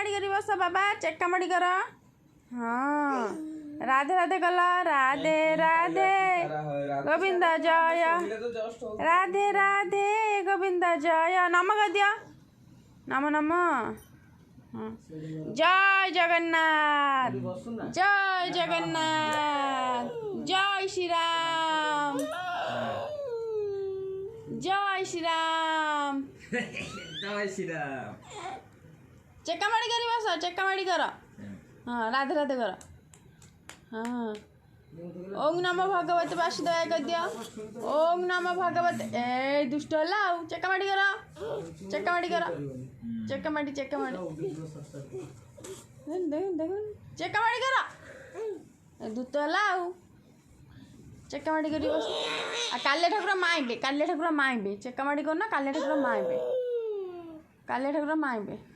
माड़ी करी बस बाबा चेका माड़ी कर हाँ राधे राधे कल राधे राधे गोविंद जय राधे राधे गोविंद जय नम कर दिया नम नम जय जगन्नाथ जय जगन्नाथ जय श्री राम जय श्री राम जय श्री राम चेका माड़ी करी बस चेका माड़ी कर हाँ राधे राधे कर हाँ ओम नमो भगवते वासुदेवाय कर दिया ओम नमो भगवते ए दुष्ट लाओ चेका माड़ी कर चेका माड़ी कर चेका माड़ी देखुन चेका माड़ी कर दुष्ट लाओ चेका माड़ी करी बस काले ठाकुर माइबे चेका माड़ी कर ना काले ठाकुर माइबे